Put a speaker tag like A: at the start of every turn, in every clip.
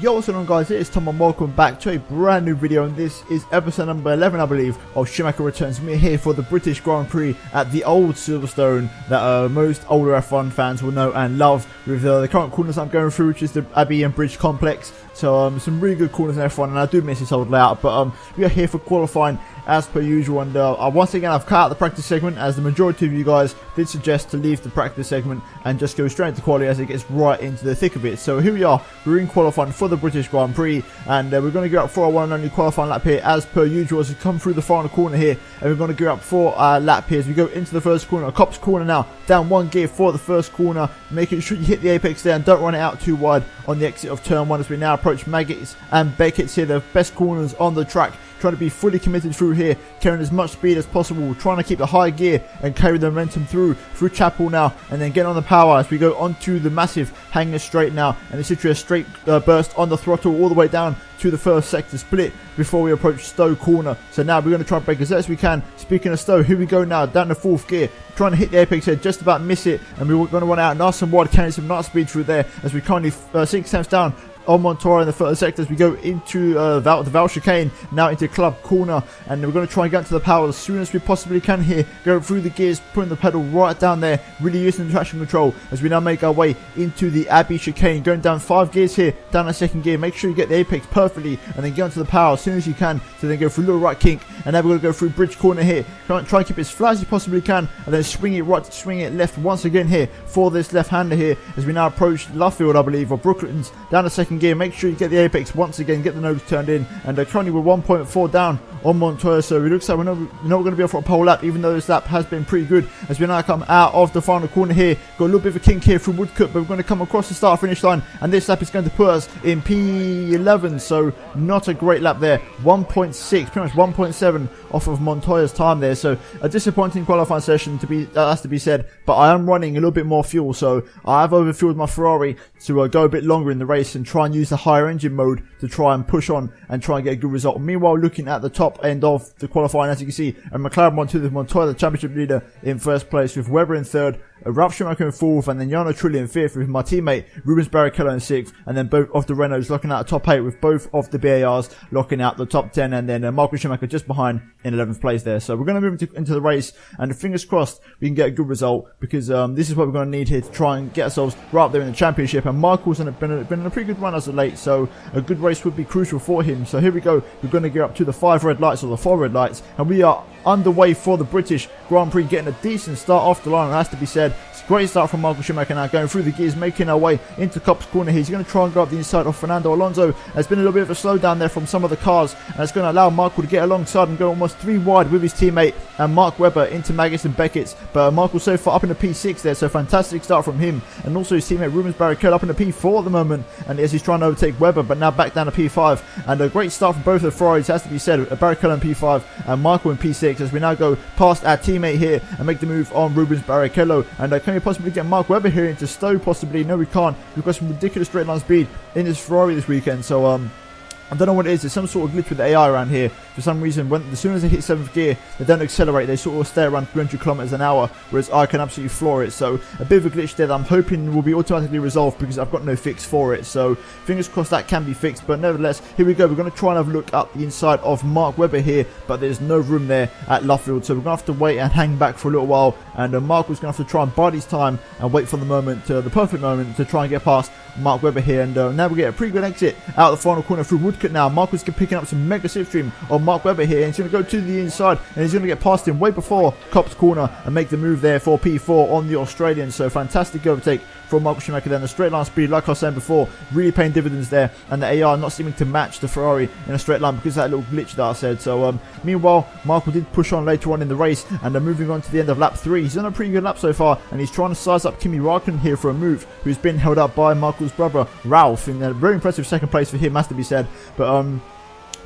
A: Yo, what's going on, guys? It is Tom and welcome back to a brand new video, and this is episode number 11, I believe, of Schumacher Returns. We're here for the British Grand Prix at the old Silverstone that most older F1 fans will know and love, with the current corners I'm going through, which is the Abbey and Bridge complex. So some really good corners in F1, and I do miss this old layout, but we are here for qualifying as per usual, and once again I've cut out the practice segment, as the majority of you guys did suggest to leave the practice segment and just go straight into quality as it gets right into the thick of it. So here we are, we're in qualifying for the British Grand Prix, and we're going to go up for our one and only qualifying lap here as per usual as we come through the final corner here, and we're going to go up for our lap here as we go into the first corner, Copse corner now, down one gear for the first corner, making sure you hit the apex there and don't run it out too wide on the exit of turn 1 as we now approach Maggots and Beckett's here, the best corners on the track. Trying to be fully committed through here, carrying as much speed as possible, trying to keep the high gear and carry the momentum through Chapel now, and then get on the power as we go onto the massive hanger straight now, and it's literally a straight burst on the throttle all the way down to the first sector split before we approach Stowe corner. So now we're going to try and brake as best as we can. Speaking of Stowe, here we go now, down the fourth gear, trying to hit the apex here, just about miss it, and we're going to run out nice and wide, carrying some nice speed through there as we currently 6 tenths down on Montoya in the first sector as we go into the Val chicane, now into Club corner, and we're going to try and get into the power as soon as we possibly can here, go through the gears, putting the pedal right down there, really using the traction control as we now make our way into the Abbey chicane, going down 5 gears here, down a second gear, make sure you get the apex perfectly and then get onto the power as soon as you can, so then go through a little right kink, and then we're going to go through Bridge corner here, try and keep it as flat as you possibly can, and then swing it right, swing it left once again here for this left-hander here as we now approach Luffield, I believe, or Brooklands, down a second gear, make sure you get the apex once again, get the nose turned in, and currently we're 1.4 down on Montoya, so it looks like we're not going to be able for a pole lap, even though this lap has been pretty good as we now come out of the final corner here. Got a little bit of a kink here through Woodcut, but we're going to come across the start finish line, and this lap is going to put us in P11, so not a great lap there. 1.6, pretty much 1.7 off of Montoya's time there, so a disappointing qualifying session has to be said, but I am running a little bit more fuel, so I have overfueled my Ferrari to go a bit longer in the race and try and use the higher engine mode to try and push on and try and get a good result. Meanwhile, looking at the top end of the qualifying, as you can see, and McLaren 1-2 with Montoya, the championship leader, in first place, with Webber in third, Ralf Schumacher in fourth, and then Jarno Trulli in fifth, with my teammate Rubens Barrichello in sixth, and then both of the Renaults locking out the top 8, with both of the BARs locking out the top 10, and then Michael Schumacher just behind in 11th place there. So we're going to move into the race, and fingers crossed we can get a good result, because this is what we're going to need here to try and get ourselves right up there in the championship, and Michael's been in a pretty good run as of late, so a good race would be crucial for him. So here we go, we're going to get up to the 5 red lights, or the 4 red lights, and we are underway for the British Grand Prix, getting a decent start off the line, and has to be said. It's a great start from Michael Schumacher now, going through the gears, making our way into Copse corner here. He's going to try and go up the inside of Fernando Alonso. There's been a little bit of a slowdown there from some of the cars, and it's going to allow Michael to get alongside and go almost 3 wide with his teammate and Mark Webber into Maggots and Beckett's, but Michael so far up in the P6 there, so fantastic start from him, and also his teammate Rubens Barrichello up in the P4 at the moment, and as he's trying to overtake Webber, but now back down to P5, and a great start from both of the Ferraris, has to be said. Barrichello in P5 and Michael in P6 as we now go past our teammate here and make the move on Rubens Barrichello, and can we possibly get Mark Webber here into Stowe? Possibly. No, we can't. We've got some ridiculous straight line speed in this Ferrari this weekend, so I don't know what it is. There's some sort of glitch with the AI around here. For some reason, as soon as they hit 7th gear, they don't accelerate. They sort of stay around 300 kilometers an hour, whereas I can absolutely floor it. So a bit of a glitch there that I'm hoping will be automatically resolved, because I've got no fix for it. So fingers crossed that can be fixed. But nevertheless, here we go. We're going to try and have a look up the inside of Mark Webber here, but there's no room there at Luffield. So we're going to have to wait and hang back for a little while. And Mark was going to have to try and bide his time and wait for the moment, the perfect moment, to try and get past Mark Webber here. And now we get a pretty good exit out of the final corner through Woodcut now. Mark was picking up some mega slipstream on Mark Webber here, and he's going to go to the inside, and he's going to get past him way before Copse corner and make the move there for P4 on the Australian. So fantastic overtake from Michael Schumacher then. The straight line speed, like I was saying before, really paying dividends there, and the AR not seeming to match the Ferrari in a straight line because of that little glitch that I said. So meanwhile, Michael did push on later on in the race, and moving on to the end of lap 3. He's done a pretty good lap so far, and he's trying to size up Kimi Raikkonen here for a move, who's been held up by Michael's brother Ralph in a very impressive second place for him, has to be said. But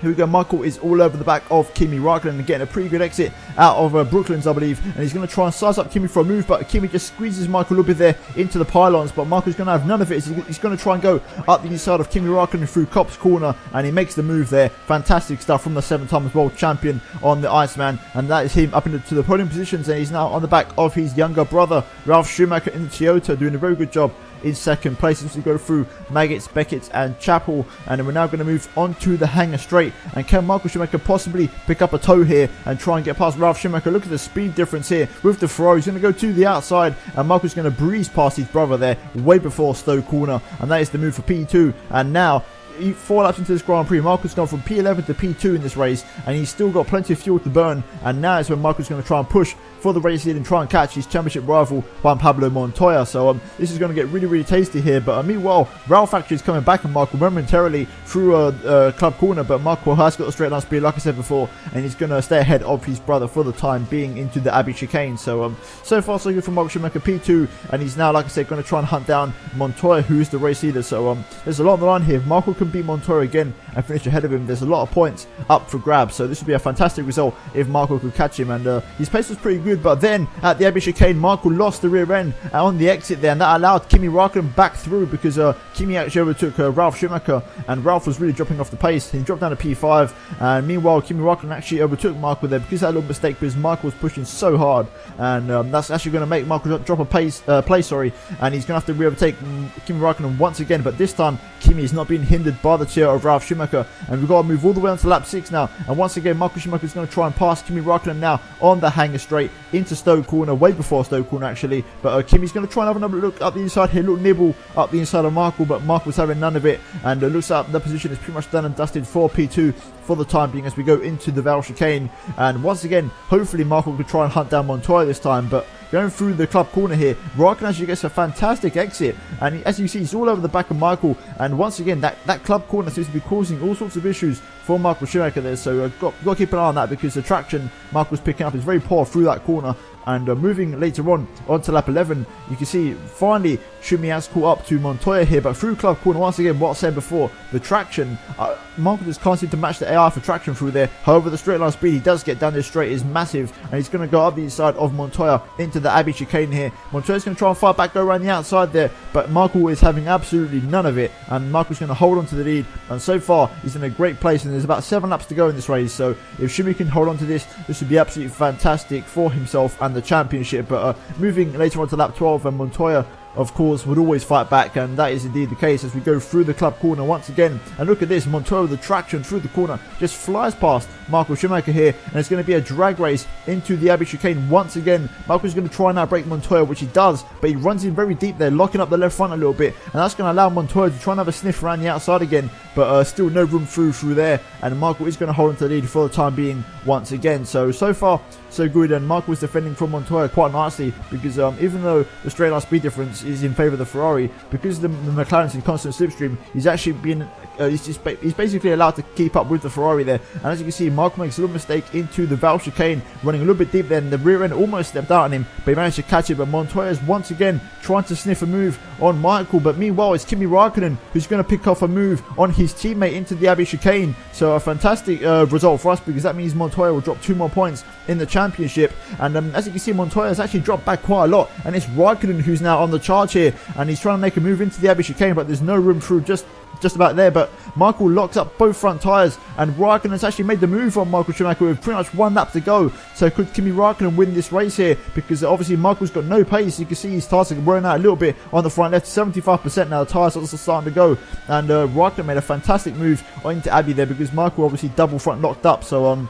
A: Here we go, Michael is all over the back of Kimi Raikkonen and getting a pretty good exit out of Brooklands, I believe. And he's going to try and size up Kimi for a move, but Kimi just squeezes Michael a little bit there into the pylons. But Michael's going to have none of it. He's going to try and go up the inside of Kimi Raikkonen through Cop's corner, and he makes the move there. Fantastic stuff from the 7-time world champion on the Iceman. And that is him up into the podium positions, and he's now on the back of his younger brother, Ralf Schumacher, in the Toyota, doing a very good job in second place as we go through Maggots, Beckett and Chapel. And then we're now going to move on to the hangar straight, and can Michael Schumacher possibly pick up a toe here and try and get past Ralf Schumacher? Look at the speed difference here with the Ferrari. He's going to go to the outside, and Michael's going to breeze past his brother there way before Stowe corner, and that is the move for P2. And now 4 laps into this Grand Prix, Michael's gone from P11 to P2 in this race, and he's still got plenty of fuel to burn. And now is when Michael's going to try and push for the race lead and try and catch his championship rival Juan Pablo Montoya. So this is going to get really tasty here. But meanwhile, Ralph actually is coming back on Michael momentarily through a club corner, but Michael has got the straight line speed, like I said before, and he's going to stay ahead of his brother for the time being into the Abbey chicane. So so far so good for Michael Schumacher, P2, and he's now, like I said, going to try and hunt down Montoya, who is the race leader. So there's a lot on the line here. If Michael can beat Montoya again and finish ahead of him, there's a lot of points up for grabs. So this would be a fantastic result if Michael could catch him. And his pace was pretty good, but then at the Abbey chicane, Michael lost the rear end on the exit there, and that allowed Kimi Raikkonen back through, because Kimi actually overtook Ralf Schumacher, and Ralf was really dropping off the pace. He dropped down to P5, and meanwhile Kimi Raikkonen actually overtook Michael there because of that little mistake, because Michael was pushing so hard, and that's actually going to make Michael drop a place, and he's going to have to re-overtake Kimi Raikkonen once again. But this time Kimi is not being hindered by the chair of Ralf Schumacher, and we've got to move all the way on to lap 6 now. And once again, Michael Schumacher is going to try and pass Kimi Raikkonen now on the hangar straight into Stowe corner, way before Stowe corner actually. But Kimi's going to try and have another look up the inside here, little nibble up the inside of Michael, but Michael's having none of it, and looks like the position is pretty much done and dusted for P2 for the time being as we go into the Val chicane. And once again, hopefully Michael could try and hunt down Montoya this time, but going through the club corner here, Raikkonen actually gets a fantastic exit, and as you see, he's all over the back of Michael. And once again, that club corner seems to be causing all sorts of issues for Michael Schumacher there, so got to keep an eye on that, because the traction Michael's picking up is very poor through that corner. And moving later on to lap 11, you can see finally Schumi has caught up to Montoya here, but through club corner, once again, what I said before, the traction, Michael just can't seem to match the AI for traction through there. However, the straight line speed he does get down this straight is massive, and he's going to go up the inside of Montoya into the Abbey chicane here. Montoya's going to try and fight back, go around the outside there, but Michael is having absolutely none of it, and Michael's going to hold on to the lead, and so far he's in a great place, and there's about 7 laps to go in this race. So if Schumi can hold on to this would be absolutely fantastic for himself and the championship. But moving later on to lap 12, and Montoya of course would always fight back, and that is indeed the case as we go through the club corner once again. And look at this, Montoya with the traction through the corner just flies past Michael Schumacher here, and it's going to be a drag race into the Abbey chicane once again. Michael's going to try and now break Montoya, which he does, but he runs in very deep there, locking up the left front a little bit, and that's going to allow Montoya to try and have a sniff around the outside again, but still no room through there, and Michael is going to hold on to the lead for the time being once again. So far so good, and Michael is defending from Montoya quite nicely, because even though the straight line speed difference is in favour of the Ferrari, because the McLaren's in constant slipstream, he's actually been he's basically allowed to keep up with the Ferrari there. And as you can see, Michael makes a little mistake into the Val chicane, running a little bit deep there, and the rear end almost stepped out on him, but he managed to catch it. But Montoya is once again trying to sniff a move on Michael, but meanwhile it's Kimi Raikkonen who's going to pick off a move on his teammate into the Abbey chicane. So a fantastic result for us, because that means Montoya will drop 2 more points in the championship. And as you can see, Montoya has actually dropped back quite a lot, and it's Raikkonen who's now on the charge here, and he's trying to make a move into the Abbey chicane, but there's no room through just about there. But Michael locks up both front tyres, and Raikkonen has actually made the move on Michael Schumacher with pretty much 1 lap to go. So could Kimi Raikkonen win this race here? Because obviously Michael's got no pace. You can see his tyres are wearing out a little bit on the front left, 75% now. The tyres are also starting to go, and Raikkonen made a fantastic move into Abbey there, because Michael obviously double front locked up. So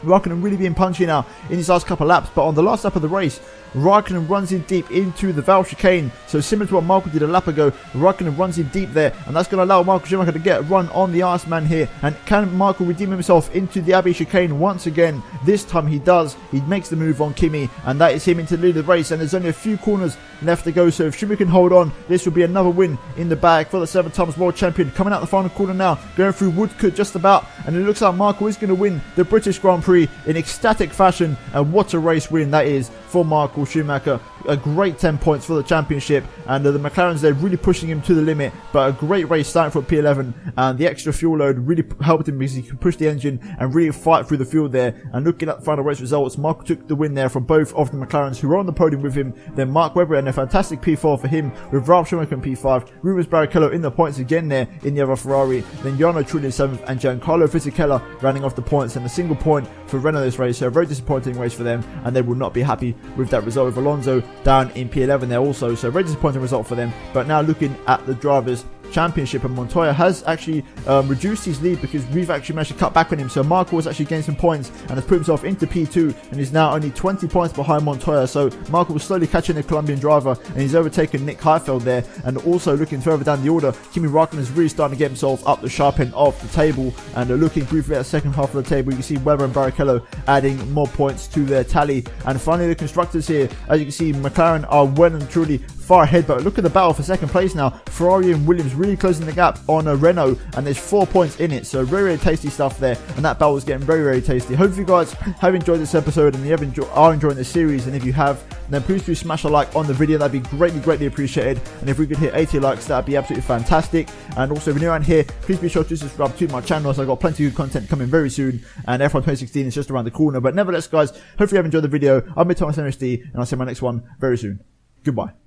A: Raikkonen really being punchy now in his last couple of laps. But on the last lap of the race, Raikkonen runs in deep into the Val chicane. So similar to what Michael did a lap ago, Raikkonen runs in deep there, and that's going to allow Michael Schumacher to get a run on the Iceman here. And can Michael redeem himself into the Abbey chicane once again? This time he does. He makes the move on Kimi, and that is him into the lead of the race. And there's only a few corners left to go, so if Schumacher can hold on, this will be another win in the bag for the 7 times world champion. Coming out the final corner now, going through Woodcote just about, and it looks like Michael is going to win the British Grand Prix in ecstatic fashion. And what a race win that is for Michael Schumacher. a great 10 points for the championship, and the McLarens, they're really pushing him to the limit, but a great race starting from P11, and the extra fuel load really helped him because he could push the engine and really fight through the field there. And looking at the final race results, Michael took the win there from both of the McLarens who were on the podium with him. Then Mark Webber and a fantastic P4 for him, with Ralph Schumacher in P5, Rubens Barrichello in the points again there in the other Ferrari, then Jarno Trulli in 7th, and Giancarlo Fisichella rounding off the points, and a single point for Renault this race. So a very disappointing race for them, and they will not be happy with that result, with Alonso down in P11 there also. So a very disappointing result for them. But now looking at the drivers' championship, and Montoya has actually reduced his lead because we've actually managed to cut back on him. So Marco has actually gained some points and has put himself into P2 and is now only 20 points behind Montoya. So Marco was slowly catching the Colombian driver, and he's overtaken Nick Heidfeld there. And also looking further down the order, Kimi Räikkönen is really starting to get himself up the sharp end of the table. And looking briefly at the second half of the table, you can see Webber and Barrichello adding more points to their tally. And finally the constructors here, as you can see, McLaren are well and truly far ahead, but look at the battle for second place now. Ferrari and Williams really closing the gap on Renault, and there's 4 points in it, so very, very tasty stuff there, and that battle is getting very, very tasty. Hopefully you guys have enjoyed this episode and you are enjoying this series, and if you have, then please do smash a like on the video. That'd be greatly, greatly appreciated, and if we could hit 80 likes, that'd be absolutely fantastic. And also, if you're new around here, please be sure to subscribe to my channel, as I've got plenty of good content coming very soon, and F1 2016 is just around the corner. But nevertheless guys, hopefully you have enjoyed the video. I've been Thomas MSD, and I'll see you in my next one very soon. Goodbye.